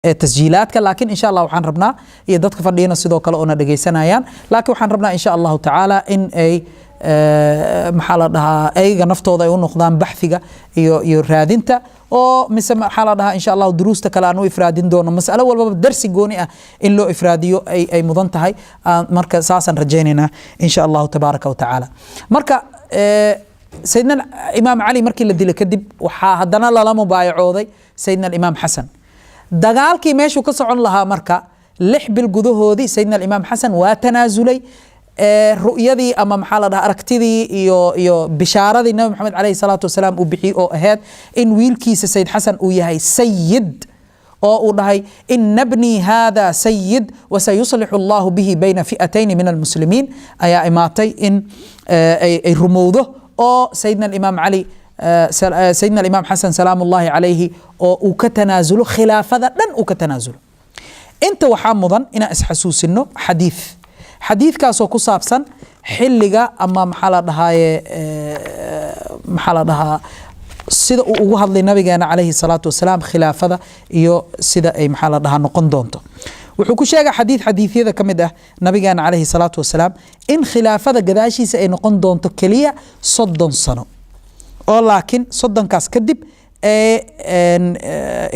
تسجيلات لكن إن شاء الله وحن ربنا يدتك فردينا سيدو كلا أنا دقيسنا لكن وحن ربنا إن شاء الله تعالى إن أي محلها أي نفتو ضيون نقدام بحثك يرادينتا أو مثل محلها إن شاء الله دروس تكلانو إفرادين دون مسألة والدرس جوني إن لو إفراديو أي مضنتهاي مركز أساسا رجينا إن شاء الله تبارك وتعالى مركز سيدنا الإمام علي مركي الذي لكذب وحدنا لا مبايعوذي سيدنا الإمام حسن dagaalkii meeshuu ka socon lahaa marka 6 bil gudahoodii sayidna imaam xasan waa tanaasulay ru'yadii ama maxaa la dhahaa aragtidii iyo bishaaradii nabi maxamed calayhi salaatu wasalaam uu bixiyay oo ahayd in wiilkiisa sayid xasan uu yahay sayid oo uu dhahay in ibni hada sayid wa sayuslihu allah bihi bayna fi'atayn min almuslimiin ayaa imaatay in ay rumowdo oo sayidna imaam ali سيدنا الإمام حسن سلام الله عليه وكتنازله خلافة لن وكتنازله انت وحامضا إنا اسحسوس إنه حديث كاسو كصابسا حلقة أما محالة دها سيدا وهذا للنبي عليه الصلاة والسلام خلافة يو سيدا أي محالة دها نقن دونته وحكو شيغا حديث هذا كمده نبي عليه الصلاة والسلام إن خلافة قداشي سأي نقن دونته كليا صدن سنو ولكن صدن كاس كدب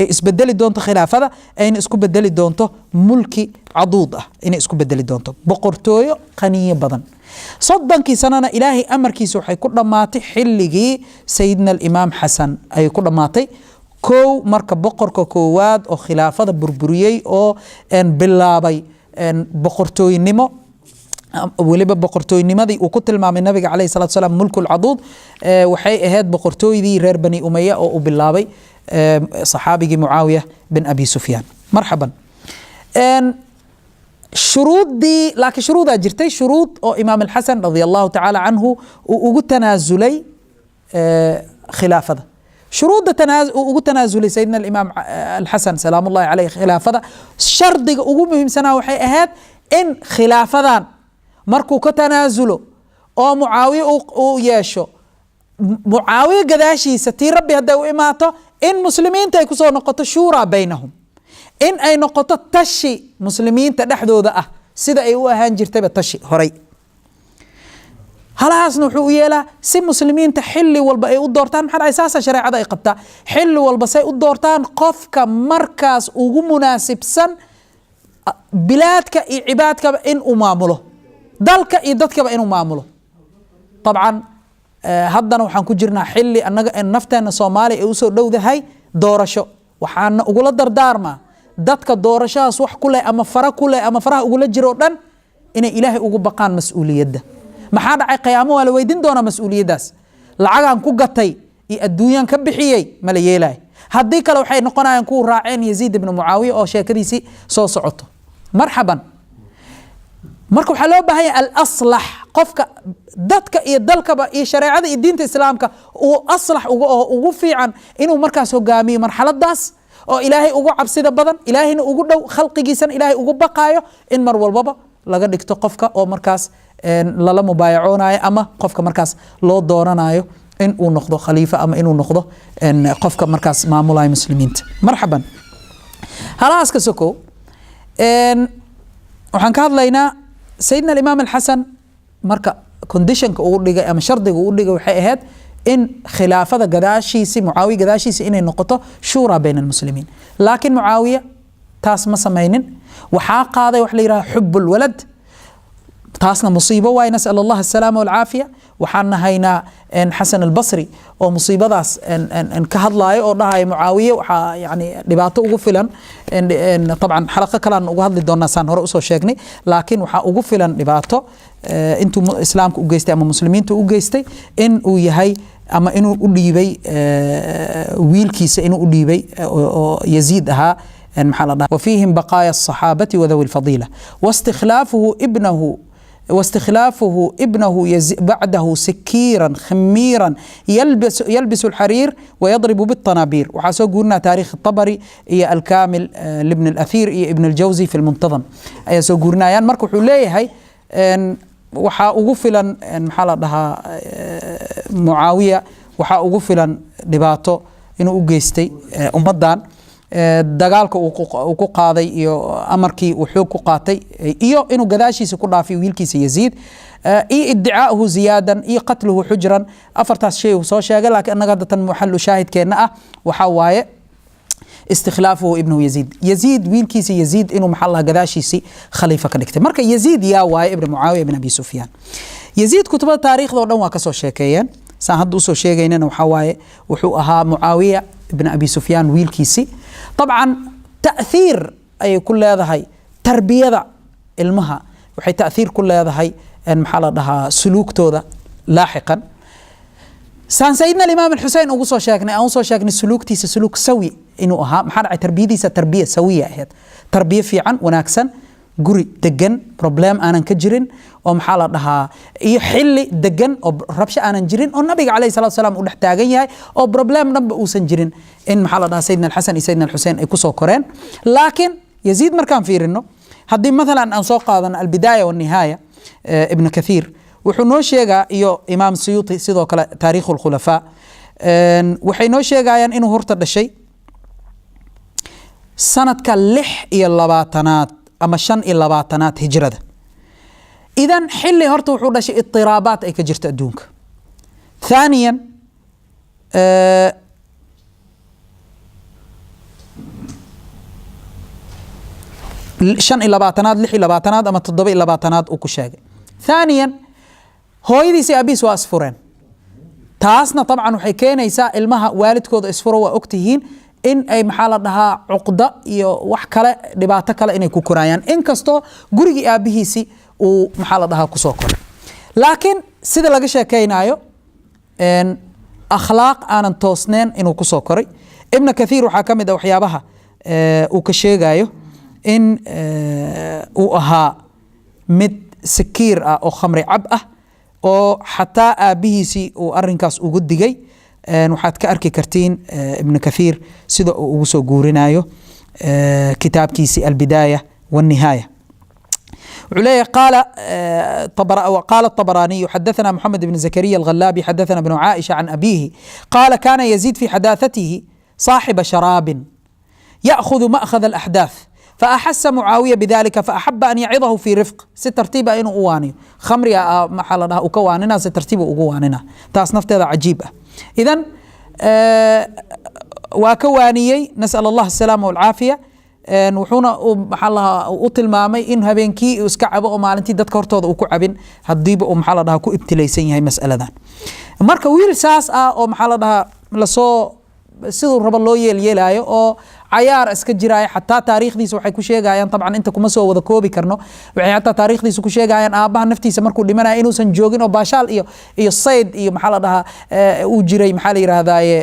اسبدلي دونته خلافة اين اسكو بدلي دونته ملكي عضوضة اين اسكو بدلي دونته بقرتويو قنية بدن صدن كي سنانا إلهي أمر كي سوحي كل ماتي حلقي سيدنا الإمام حسن أي كل ماتي كو مركب بقر كواد أو خلافة بربريي أو ان بلابي ان بقرتوي نمو ولبا بقرتوي نمدي وكتل مع النبي عليه الصلاة والسلام ملك العضوض وحي اهاد بقرتوي دي رير بني أمية أو باللابي صحابي معاوية بن أبي سفيان مرحبا شروط دي لكن شروط أجرتي شروط أو إمام الحسن رضي الله تعالى عنه وقلت تنازلي خلافة شروط تنازلي سيدنا الإمام الحسن سلام الله عليه خلافة شرط وقومهم سنة وحي اهاد إن خلافة markuu ka tanaasulo oo Muawiya uu yeesho Muawiya gadaashiisa tii rabbi haday u imaato in muslimiinta ay ku soo noqoto shura baynahum in ay noqoto tashi muslimiinta dhaxdooda ah sida ay u ahaan jirtay tashi horay halaasna wuxuu yeelaa si muslimiinta xilli walba ay u doortaan maxaa asaasa shariicada ay qabtaa xilli walba say u doortaan qofka markaas ugu munaasibsan bilaadka iyo cibaadka in uu maamulo dalka iyo dadkaba inuu maamulo طبعا haddana waxaan ku jirnaa xilli annaga nafteena Soomaaliya ay u soo dhowdahay doorasho waxaan ugu la dardaarmaa dadka doorashadas wax ku leh ama faraha ugu la jiro dhan inay Ilaahay ugu baqaan mas'uuliyadda maxaa dhacay qiyaamo wala weydin doona mas'uuliyadaas lacagan ku gatay iyo adduunyan ka bixiyay mala yeelay haddii kale waxay noqonayaan ku raaceen Yazid ibn Muawiya oo sheekadiisi soo socoto marhaban marka waxa loo baahan yahay al-aslah qofka dadka iyo dalkaba iyo shariicada iyo diinta islaamka uu aslah ugu fiican inuu markaas hogaamiyo marxaladaas oo Ilaahay ugu cabsida badan Ilaahayna ugu dhow khalqigiisan Ilaahay ugu baqaayo in mar walbaba laga dhigto qofka oo markaas lala mubaayacoonaayo ama qofka markaas loo dooranayo in uu noqdo khalifa ama inuu noqdo qofka markaas maamulayo muslimiinta marhaban halaas ka soko waxaan ka hadlaynaa سيدنا الإمام الحسن مركا كونديشن كأوديجا أما شرط كأوديجا وحيهات إن خلافة قداشيسي معاوية قداشيسي إن النقطة شورى بين المسلمين لكن معاوية تاس مسمينين وحاق هذا وحليرا حب الولد تاسنا مصيبة وهي نسأل الله السلامة والعافية وحنا هينا إن حسن البصري أو مصيبة داس إن كهضلاي أو هاي معاوية يعني لبعته وقفلا إن طبعا حلقة كلام وهذا الدون سان هرؤسه شاكني لكن وقفلا لبعته أنتم إسلامك وجيستي أما مسلمين توجيستي إن ويهاي أما إنه أوليبي ويلكيس إنه أوليبي يزيدها إن محلنا وفيهم بقايا الصحابة وذوي الفضيلة واستخلافه ابنه بعده سكيرا خميرا يلبس الحرير ويضرب بالطنابير وحاسو قلنا تاريخ الطبري هي الكامل لابن الأثير هي ابن الجوزي في المنتظم أي سو قلنا يعني مركو حوليه هاي وحا أغفلا محالة لها معاوية وحا أغفلا لباتو إنه أجيستي أمدان dagaalka uu ku qaaday iyo amarkii uu xoog ku qaatay iyo inuu gadaashiisa ku dhaafiyo wiilkiisa Yaziid iyo iddicaa'uhu ziyaadan iyo qatluhu xujran afartaas shay uu soo sheegay laakiin annaga datan muxallu shaahidkeena ah waxa waaye istikhlaafuhu ibnu Yaziid wiilkiisa Yaziid inuu maxalla gadaashiisi khaliifa ka dhigtay marka Yaziid yaa waaye ibn Muawiya ibn Abi Sufyan Yaziid kutubada taariikhda oo dhan waa ka soo sheekeeyeen saan hadda usoo sheegaynana waxa waaye wuxuu ahaa Muawiya ibn Abi Sufyan wiilkiisi طبعا تأثير أي كل هذا تربية المها وحي تأثير كل هذا أن محل سلوك تودا لاحقا سان سيدنا الإمام الحسين أوصى شاكني سلوك تيس سلوك سوي إنه محل تربية دي تربية سوية هي تربية في عن وناكسن قري دقن بروبلام أنا كجرين ومحل لها يحل دقن أو ربش أنا نجرين والنبي عليه الصلاة والسلام ونحتاجين أو بروبلام نب وسنجرين إن محل لها سيدنا الحسن سيدنا الحسين يكسو كورين لكن يزيد مركان فير إنه هدي مثلا أنسوق هذا البداية والنهاية ابن كثير وحنوش يجا يو إمام السيوطي سيدو كلا تاريخ الخلفاء وحنوش يجا يعني إنه هرت الشيء سنة كاللح يلباتنات أما شن إلا باتنات هجرة إذن حلي هرتو وحودا شيء اضطرابات أي كجرت أدونك ثانيا شن إلا باتنات لح إلا باتنات أما تضبي إلا باتنات وكشاقي ثانيا هو يدي سي أبيس وأسفرين تاسنا طبعا وحيكينا يساء المها والد كود أسفروا وأكتهين in ay maxaa la dhahaa cuqda iyo wax kale dhibaato kale inay ku korayaan inkastoo gurigii aabihiisi uu maxaa la dhahaa ku soo koray laakiin sida laga sheekaynayo akhlaaq aanan toosneen inuu ku soo koray ibn Kathir waxa kamid ah waxyaabaha uu ka sheegayo in uu ahaa mid sakiir ah oo khamri cab ah oo xataa aabihiisi uu arinkaas ugu digay waxaad ka arki kartiin ibn Kathir sida uu ugu soo guurinayo kitaabkiisi al-Bidaya wan-Nihaya عليه قال الطبراني حدثنا محمد بن زكريا الغلابي حدثنا ابن عائشة عن أبيه قال كان يزيد في حداثته صاحب شراب يأخذ مأخذ الأحداث فأحس معاوية بذلك فأحب أن يعظه في رفق سترتيب إنه أواني خمري محلنا أكواننا سترتيب أكواننا تصنفت هذا عجيبة إذن وكوانيي نسأل الله السلامة والعافية وحونا محلها وطلمامي إن هبينكي وسكعب أو مالنتي دتك هرتوض وكو عبين هديب أو محلها كو ابتليسين هاي مسألة ذان marka wiil saas ah oo maxaa la dhahaa la soo sidoo raba loo yeelayo oo cayaar iska jiraay xataa taariikhdiisa waxay ku sheegayaan tabcan inta kuma soo wada koobi karno waxay xataa taariikhdiisa ku sheegayaan aabaha naftiisa markuu dhimanayo inuusan joogin oo baashaal iyo sayd iyo maxaa la dhahaa uu jiray maxaa la yiraahdaaye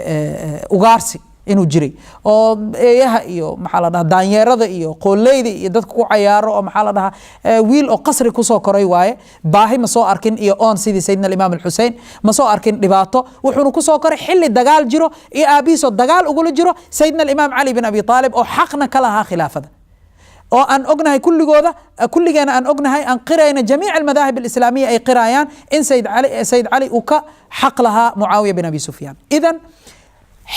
ugaarsi inuu jiray oo eeyaha iyo maxaa la dhahaa daanyeerada iyo qooleyda iyo dadka ku cayaaro oo maxaa la dhahaa wiil oo qasri ku soo koray waaye baahi ma soo arkin iyo oon sidii sayyidina al-Imam al-Husayn ma soo arkin dhibaato wuxuu ku soo koray xilli dagaal jiro iyo aabihiis oo dagaal ugu jiro sayyidina al-Imam Ali ibn Abi Talib oo xaqna kala ha khilaafada oo aan ognahay kulligeena aan ognahay aan qirayna jamiic al-madahib al-islamiyya ay qirayaan in sayyid Ali uu ka xaq laha Muawiya ibn Abi Sufyan idan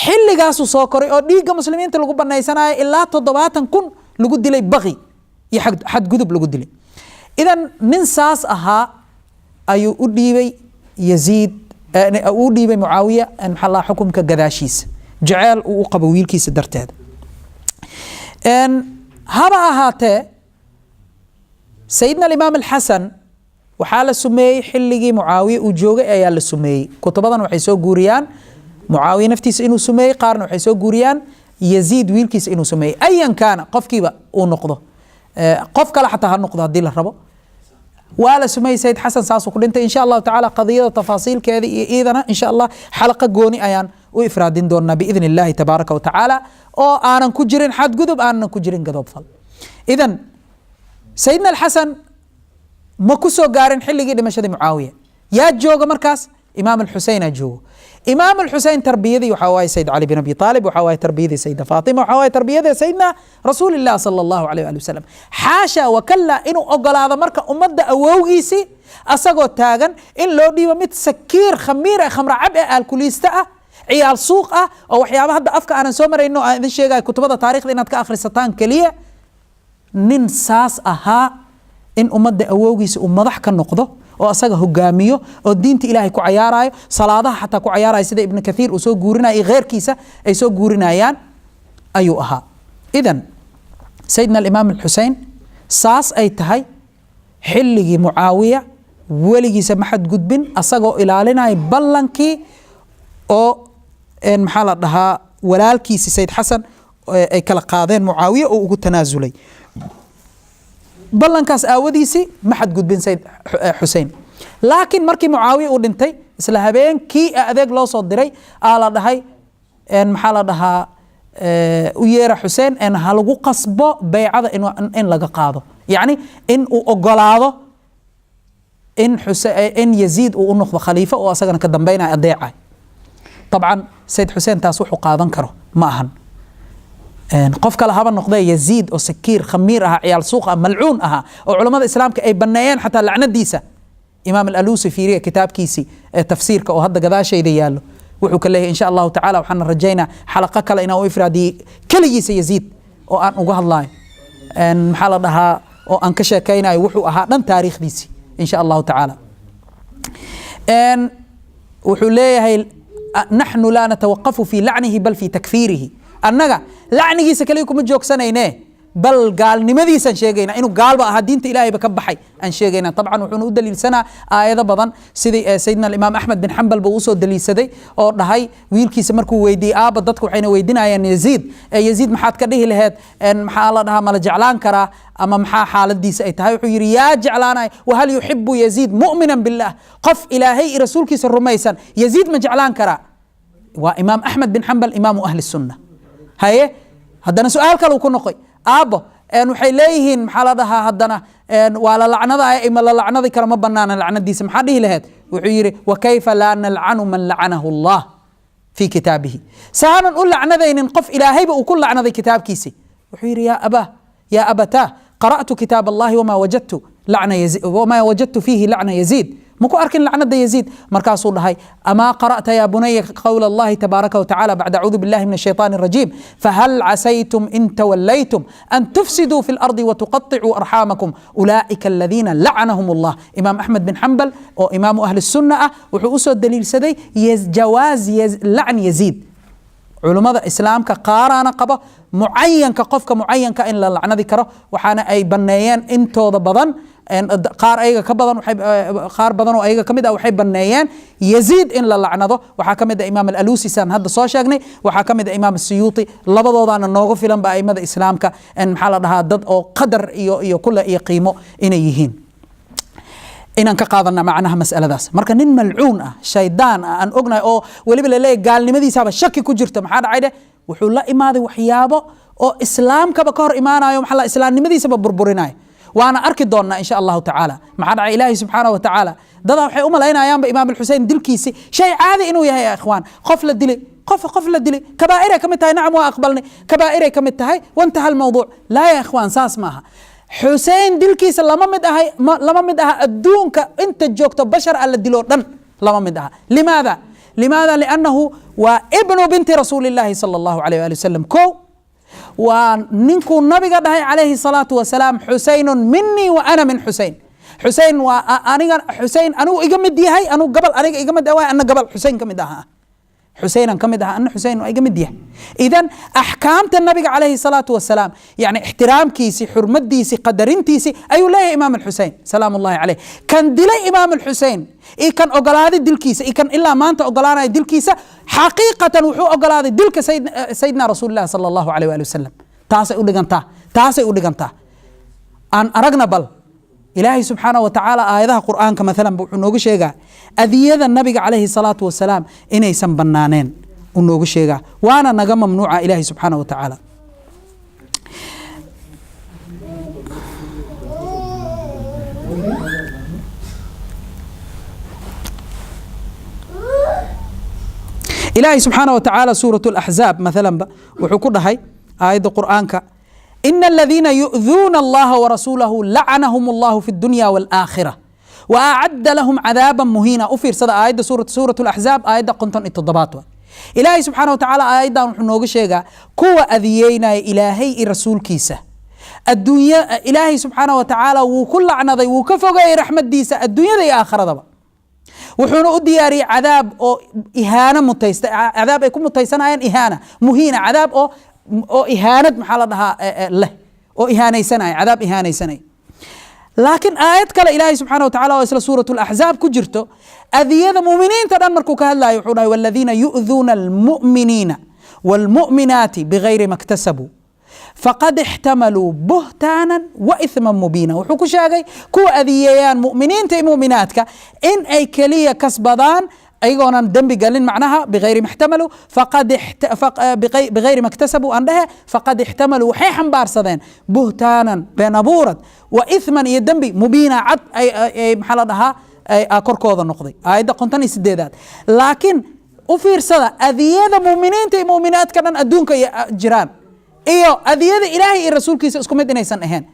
xilligaas uu soo koray oo dhiiga muslimiinta lagu banaysanayo ilaa 70,000 lagu dilay baqi iyo xad gudub lagu dilay idan nin saas ahaa ayuu u dhiibay Yaziid u dhiibay Muawiya an xalla xukunka gadaashiisa jacayl uu qabo wiilkiisa darteed haba ahaatee sayyidina al-Imam al-Hasan waxaa la sumeeyay xilligii Muawiya uu joogay ayaa la sumeeyay kutubadan waxay soo guuriyaan معاوية نفتيس إنه سمي قارن وحيسو قوريان يزيد ويلكيس إنه سمي أيا كان قف كيبا ونقضه قف كلا حتى هالنقضة هدي الربو ولا سمي سيد حسن ساسو قل انت إن شاء الله تعالى قضية تفاصيل كذي إذن إن شاء الله حلقة قوني أيان وإفرادين دورنا بإذن الله تبارك وتعالى أو أنا كجرين حد قدب أنا كجرين قدب فل إذن سيدنا الحسن مكسو قارن حلي قد مشهد معاوية يا جوغ مركز إمام الحسين جو إمام الحسين تربية وحواي سيد علي بن أبي طالب وحواي تربية سيدة فاطمة وحواي تربية سيدنا رسول الله صلى الله عليه وآله وسلم حاشا وكلا إنه أقل هذا مركا أمد أووغيسي أساقو تاغن إن لو ديما متسكير خميرة خمر عبئة الكوليستا ciyaal suuq ah oo waxyaaba hadda afka aanan soo marayno aan idin sheegay kutubada taariikhda inaad ka akhrisataan kaliya nin saas ahaa in ummadda awowgiisa uu madax ka noqdo oo asaga hogaamiyo oo diinta ilaahay ku cayaarayo salaadaha xataa ku cayaarayo sida ibn kathiir uu soo guurinayo gheerkiisa ay soo guurinayaan ayuu ahaa idan sayidna alimaam alxusein saas ay tahay xilligii mucaawiya weligiisa ma xadgudbin asagoo ilaalinaya ballankii oo maxaa la dhahaa walaalkiisi sayid xasan ay kala qaadeen mucaawiya oo ugu tanaasulay ballankaas aawadiisii ma xadgudbin sayid xusein laakiin markii mucaawiya uu dhintay isla habeenkii adeeg loo soo diray aa la dhahay maxaa la dhahaa u yeera xuseen ha lagu qasbo baycada in laga qaado yacni in uu ogolaado in yaziid uu u noqdo khaliifo oo asagana ka dambeynaya adeecay طبعا sayid xuseen taas wuxuu qaadan karo ma ahan qof kale haba noqdee yaziid oo sakiir khamiir aha ciyaal suuq ah malcuun aha oo culamada islaamka ay baneeyeen xataa lacnadiisa imaam al-alusi fiiriya kitaabkiisii tafsiirka oo hadda gadaashayda yaallo wuxuu ka leeyahay insha allahu tacaala waxaan rajaynaa xalaqa kale inaan u ifraadiyo keligiisa yaziid oo aan uga hadlaayo maxaa la dhahaa oo aan ka sheekaynayo wuxuu ahaa dhan taariikhdiisii insha allahu tacaala wuxuu leeyahay naxnu laa natawaqafu fi lacnihi bal fi takfiirihi annaga lacnigiisa kaliya kuma joogsanayne bal gaalnimadiisaan sheegayna inuu gaalba ahaa diinta ilaahayba ka baxay aan sheegayna طبعا wuxuuna u daliilsanaa aayado badan sidii sayidna alimaam axmed bin xambal buu usoo daliilsaday oo dhahay wiilkiisa markuu weydiiyey aaba dadku waxayna weydiinayaan yaziid yaziid maxaad ka dhihi laheed maxaa la dhahaa mala jeclaan karaa ama maxaa xaaladiisa ay tahay wuxuu yidhi yaa jeclaanay wahal yuxibu yaziid mu'minan billah qof ilaahay iyo rasuulkiisa rumaysan yaziid ma jeclaan karaa waa imaam axmed bin xambal imaamu ahli sunna haye haddana su-aal kale uu ku noqoy aabbo waxay leeyihiin maxaa la dhahaa haddana waa la lacnadaaya ima la lacnadi karo ma banaana lacnadiisa maxaa dhihi laheed wuxuu yidhi wakayfa laa nalcanu man lacanahu allah fii kitaabihi saanan u lacnadaynin qof ilaahayba uu ku lacnaday kitaabkiisi wuxuu yidhi yaa abataa qara'tu kitaab allahi wamaa wajadtu fiihi lacna yaziid maku arkin lacnada yaziid markaasuu dhahay amaa qara'ta ya bunaya qawla allahi tabaaraka watacaala bacda acuudu billahi min ashaytaan arajiim fahal casaytum in tawallaytum an tufsiduu fi lardi watuqaطicuu arxaamakum ulaa'ika aladiina lacanahum allah imaam axmed bin xambal oo imaamu ahli sunna ah wuxuu usoo daliilsaday jawaaz lacn yaziid culummada islaamka qaaraana qabo mucayanka qofka mucayanka in la lacnadi karo waxaana ay baneeyeen intooda badan qaar ayaga ka badan qaar badan oo ayaga kamid ah waxay baneeyeen yaziid in la lacnado waxaa kamid ah imaam al-alusi saan hadda soo sheegnay waxaa kamid ah imaam as-suyuuti labadoodaana nooga filan ba aimada islaamka maxaa la dhahaa dad oo qadar iyo kula iyo qiimo inay yihiin inaan ka qaadana macnaha mas'aladaas marka nin malcuun ah shaydaan ah aan ognahay oo weliba laleeyahay gaalnimadiisaba shaki ku jirta maxaa dhacay dheh wuxuu la imaaday waxyaabo oo islaamkaba ka hor imaanayo maxaa la islaamnimadiisaba burburinayo waana arki doonnaa insha allahu tacaala maxaa dhacay ilaahay subxaanahu wa tacaala dadaa waxay u malaynayaanba imaam alxusein dilkiisi shay caadi inuu yahay ya ikhwaan qof la dilay qof la dilay kabaa'iray ka mid tahay nacam waa aqbalnay kabaa'iray ka mid tahay wantaha almawduuc laa ya ikhwaan saas maaha xuseen dilkiisa lama mid aha adduunka inta joogto bashar alla diloo dhan lama mid aha limaada liannahu waa ibnu binti rasuuli llaahi sala allahu alayh waali wasalam waa ninkuu nabiga dhahay calayhi salaatu wasalaam xuseynun minii wa ana min xusein xusein waa anigu iga mid yahay anigu gabal aniga iga mid waay ana gabal xusein ka mid aha xuseynan ka mid aha ana xusein waa iga mid yahay idan axkaamta nabiga calayhi salaatu wasalaam yani ixtiraamkiisi xurmadiisi qadarintiisi ayuu leeyahay imaam alxusein salaam ullahi caleyh kan dilay imaam alxusein iyo kan ogolaaday dilkiisa iyo kan ilaa maanta ogolaanaya dilkiisa xaqiiqatan wuxuu ogolaaday dilka sayidina rasuulillahi sala allahu alayh waali wasalam taasay u dhigantaa aan aragna bal ilaahay subxaanahu wa tacaala aayadaha qur'aanka maalan wuxuu noogu sheegaa adiyada nabiga calayhi salaatu wasalaam inaysan banaaneen uu noogu sheegaa waana naga mamnuuca ilaahay subxaanahu wa tacaala ilaahay subxaanahu wa tacaala suuratu alaxzaab maalanba wuxuu ku dhahay aayadda qur'aanka إن الذين يؤذون الله ورسوله لعنهم الله في الدنيا والآخرة وأعد لهم عذابا مهينا أفير صدى آية سورة الأحزاب آية قنطن التضباط إلهي سبحانه وتعالى أيضا نوغ شيغا كوا أذيينا إلهي رسول كيسة الدنيا إلهي سبحانه وتعالى وكل عناضي وكفوغي رحمة ديسة الدنيا دي آخر دبا وحنا أدياري عذاب أو إهانة عذاب يكون متيسنا إهانة مهينة عذاب أو إهانة محلها له أو إهانة سنة عذاب إهانة سنة لكن آيات كلا إلهي سبحانه وتعالى وإسلا سورة الأحزاب كجرته أذية مؤمنين تدان مركو كهلا يحونا والذين يؤذون المؤمنين والمؤمنات بغير ما اكتسبوا فقد احتملوا بهتانا وإثما مبينا وحكو شاقي كو أذييان مؤمنين تي مؤمناتك إن أي كلية كسبضان أيضا دنبي قالين معناها بغير ما احتملوا بغير ما اكتسبوا عندها فقد احتملوا حيحن بارصدين بهتانا بنبورة وإثما يدنبي مبينا عد أي محلها أي كركوض النقضي هيدا قنطني سديدات لكن وفير صدا أذية مؤمنين تي مؤمنات كان أدونك جيران إيو أذية إلهي الرسول كيس اسكم مدينة يسان إهان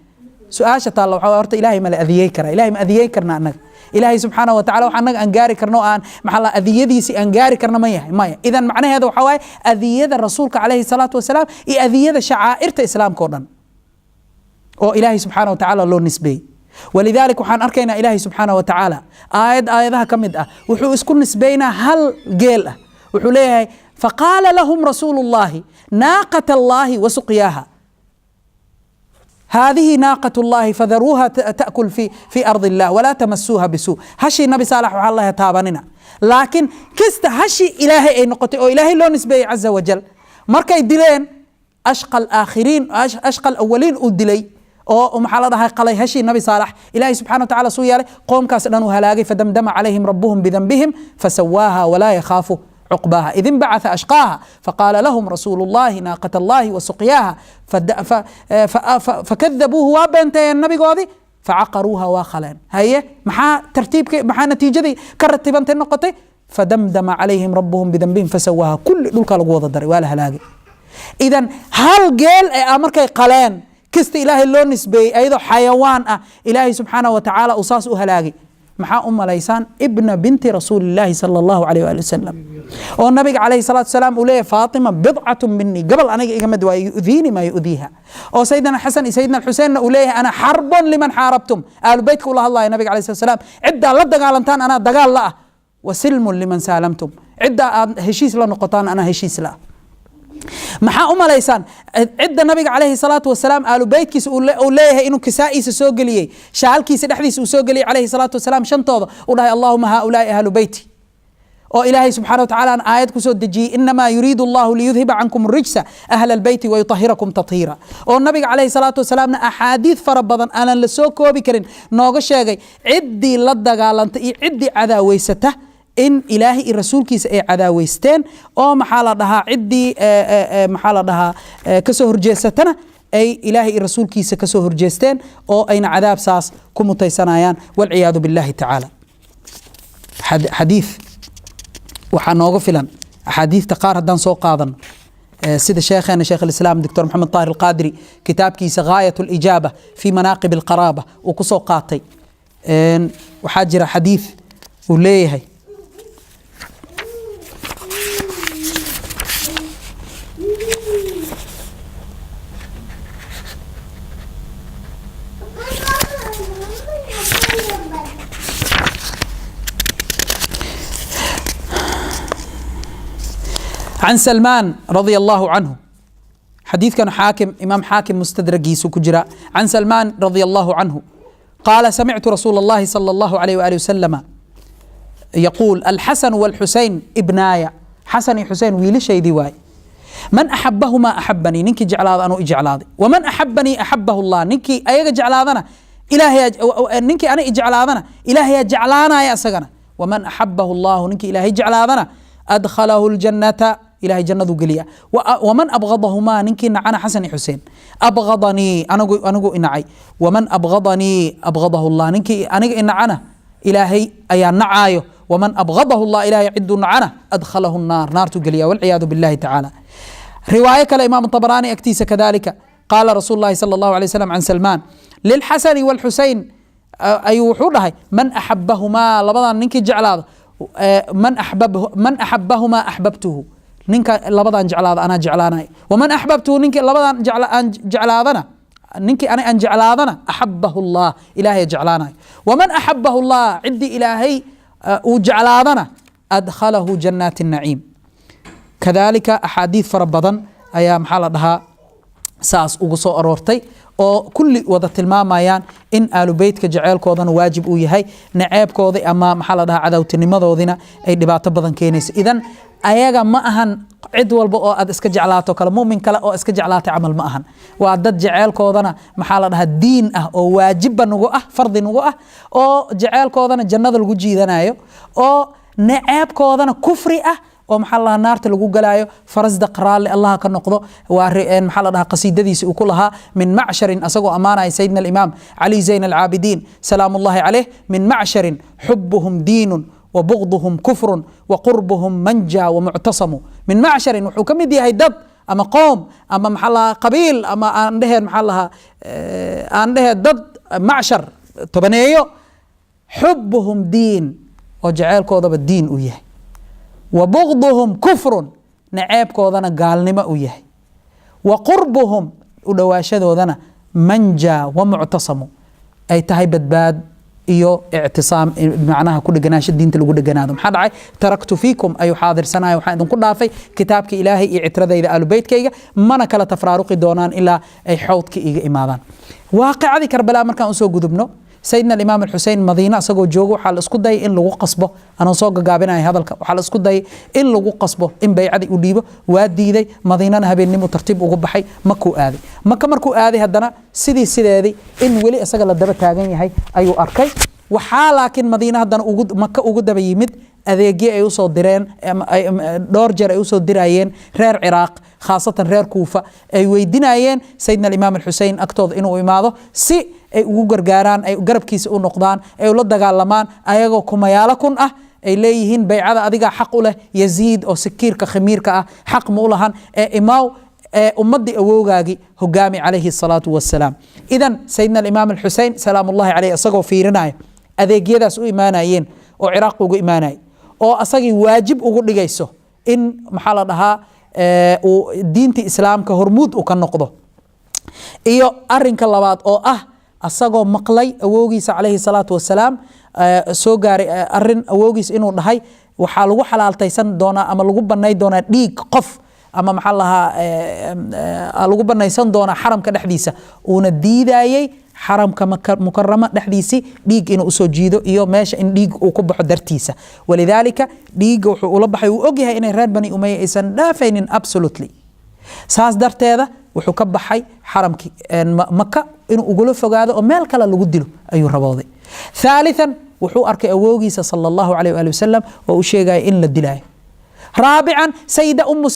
سؤال شاء الله وحورت إلهي ما لأذية كرا إلهي ما أذية كرنا أنك إلهي سبحانه وتعالى وحنا أنجاري كرنا أن محل أذية دي سي أنجاري كرنا مايا إذا معناه هذا وحواي أذية الرسول عليه الصلاة والسلام أذية شعائر إسلام كورن أو إلهي سبحانه وتعالى له نسبي ولذلك وحن أركينا إلهي سبحانه وتعالى آياتها كمدة وحو اسكن نسبينا هل جيل وحو ليه فقال لهم رسول الله ناقة الله وسقياها هذه ناقة الله فذروها تأكل في أرض الله ولا تمسوها بسوء هشي النبي صالح الله تاباننا لكن كست هشي إلهي أي نقطة أو إلهي لو نسبي عز وجل مركا يدلين أشقى الآخرين أشقى الأولين أدلي أو محالة قلي هشي النبي صالح إلهي سبحانه وتعالى سويا قوم كاسدانو هلاقي فدمدم عليهم ربهم بذنبهم فسواها ولا يخافوا عقباها إذ انبعث أشقاها فقال لهم رسول الله ناقة الله وسقياها فكذبوه وابنتي النبي قاضي فعقروها واخلين هي محا ترتيب محا نتيجة دي كرتبنت النقطة فدمدم عليهم ربهم بذنبهم فسواها كل دول القوضة الدري ولا هلاقي إذن هل قال أمركي قلان كست إلهي اللون نسبي أيضا حيوان إلهي سبحانه وتعالى أصاص هلاقي محا ليسان ابن بنت رسول الله صلى الله عليه وآله وسلم والنبي عليه الصلاة والسلام أوليه فاطمة بضعة مني قبل أنا إجمد ويؤذيني ما يؤذيها أو سيدنا الحسن سيدنا الحسين أوليه أنا حرب لمن حاربتم آل بيتك الله النبي عليه الصلاة والسلام عدة لا دقالنتان أنا دقال لا وسلم لمن سالمتم عدة هشيس لا نقطان أنا هشيس لا maxaa umalaysaan cidda nabiga calayhi salaatu wasalaam aalu beydkiisa uu leeyahay inuu kisaa'iisa soo geliyey shaalkiisa dhexdiisa uu soo geliyey calayhi salaatu wasalaam shantooda uu dhahay allahuma haulaai ahlu beyti oo ilaahay subxaana watacaala aan aayad kusoo dejiyey inamaa yuriidu allahu liyudhiba cankum rijsa ahla albeyti wayutahirakum tathiira oo nabiga calayhi salaatu wasalaamna axaadiid fara badan aanan la soo koobi karin nooga sheegay ciddii la dagaalanta iyo ciddii cadaaweysata in ilaahay iyo rasuulkiisa ay cadaaweysteen oo maxaa la dhahaa ciddii maxaa la dhahaa kasoo horjeesatana ay ilaahay iyo rasuulkiisa kasoo horjeesteen oo ayna cadaab saas ku mutaysanayaan walciyaadu billahi tacaala xadiid waxaa nooga filan axaadiidta qaar haddaan soo qaadano sida sheekheena sheekh alislaam doctor maxamed طاهر القادري kitaabkiisa غاية الإجابة في مناقب القرابة uu kusoo qaatay waxaa jira xadiid uu leeyahay عن سلمان رضي الله عنه حديث كان حاكم إمام حاكم مستدرجي سكجرا عن سلمان رضي الله عنه قال سمعت رسول الله صلى الله عليه وآله وسلم يقول الحسن والحسين ابنايا حسن حسين ويلي شي ديواي من أحبهما أحبني ننكي جعلاض أنا إجعلاضي ومن أحبني أحبه الله ننكي أيغ جعلاضنا إلهي ننكي أنا إجعلاضنا إلهي جعلانا يا سجنا ومن أحبه الله ننكي إلهي جعلاضنا أدخله الجنة إلهي جنة قليا ومن أبغضهما ننكي نعنا حسن حسين أبغضني أنا إنعي ومن أبغضني أبغضه الله ننكي أنا إنعنا إلهي أي نعايو ومن أبغضه الله إلهي عد نعنا أدخله النار نار قليا والعياذ بالله تعالى رواية الإمام الطبراني أكتيس كذلك قال رسول الله صلى الله عليه وسلم عن سلمان للحسن والحسين أي وحورها من أحبهما لبضان ننكي جعل من أحبهما أحببته نينك لبضان جعلاد أنا جعلاناي ومن أحببته نينك لبضان جعلادنا نينك أنا أن جعلادنا أحبه الله إلهي جعلاناي ومن أحبه الله عدي إلهي وجعلادنا أدخله جنات النعيم كذلك أحاديث فربضان أيام حالتها ساس وقصو أرورتي oo kulli wada tilmaamayaan in aalu beydka jaceelkoodana waajib uu yahay naceebkooda ama maxaa la dhahaa cadawtinimadoodina ay dhibaato badan keenayso idan ayaga ma ahan cid walba oo aad iska jeclaato kala muumin kale oo iska jeclaatay amal ma ahan waa dad jaceelkoodana maxaa la dhahaa diin ah oo waajibba nagu ah fardi nagu ah oo jaceelkoodana jannada lagu jiidanayo oo naceebkoodana kufri ah ومحل الله نار تلقو قلايو فرزد قرال الله كنقضو وارئين محل الله قصيدة سيكولها من معشر أسقو أمانة سيدنا الإمام علي زين العابدين سلام الله عليه من معشر حبهم دين وبغضهم كفر وقربهم منجا ومعتصم من معشر وحكم دي هيدد أما قوم أما محلها قبيل أما عنده محلها عنده ضد معشر تبنيو حبهم دين وجعل كوضب الدين وياه وبغضهم كفر نعيب كودنا قال نما وياه وقربهم ودواشدودنا منجا ومعتصم أي تهي بدباد إيو اعتصام معناها كل جناش الدين تلقوا جنادهم حد عاي تركت فيكم أي حاضر سنة وحيدهم كل في كتابك إلهي اعترض إذا قالوا بيت كيجا ما نكلا تفرارق دونان إلا أي حوضك إيجا إماذان واقع هذه كربلاء مركان أسوق جذبنه سيدنا الإمام الحسين مدينة سجوا جوجو حال اسكت داي إن لو قصبه أنا صاق جابنا هذا وحال اسكت داي إن لو قصبه إن بيعدي وديبه وادي داي مدينة هبين نمو ترتيب وجب حي مكو آذي مكة مركو آذي هدنا سيدي هذي إن ولي أسجل الدبة تاجني هاي أيو أركي وحال لكن مدينة هدنا وجود مكة وجود بيمد أذيجي أيوصل درين دارجر أيوصل درايين رير عراق خاصة رير كوفة أي ويدينايين سيدنا الإمام الحسين أكتوض إنه إماده سي أي وجرجاران أي جرب كيس أو نقدان أي ولد جالمان أيجو كميالكون أي ليهين بيعذا أديجا حق له يزيد أو سكير كخمير حق مولهن إماو أمضي أوجاجي هجامي عليه الصلاة والسلام إذن سيدنا الإمام الحسين سلام الله عليه أصجوا في رناية أذيجي ذا سو إيمانيين أو عراق وجو إيماني أو أصجي واجب وجود لجيسه إن محلها ودينة الإسلام كهرمود وكالنقضه إيو أرين كلابات أو asagoo maqlay awoogiisa calayhi salaatu wasalaam soo gaaray arin awoogiis inuu dhahay waxaa lagu xalaaltaysan doonaa ama lagu banay doonaa dhiig qof ama maxaa lahaa lagu banaysan doonaa xaramka dhexdiisa uuna diidayay xaramka mukarrama dhexdiisi dhiig inuu soo jiido iyo meesha in dhiig uu ku baxo dartiisa walidaalika dhiig wuxuu ula baxay uu og yahay inay reer bani umayya aysan dhaafaynin absolutely saas darteeda wuxuu ka baxay xaramkii maka inuu ugula fogaado oo meel kale lagu dilo ayuu rabooday ثالثا wuxuu arkay awoogiisa sallallahu alayhi wa sallam oo uu sheegay in la dilay رابعا سيدة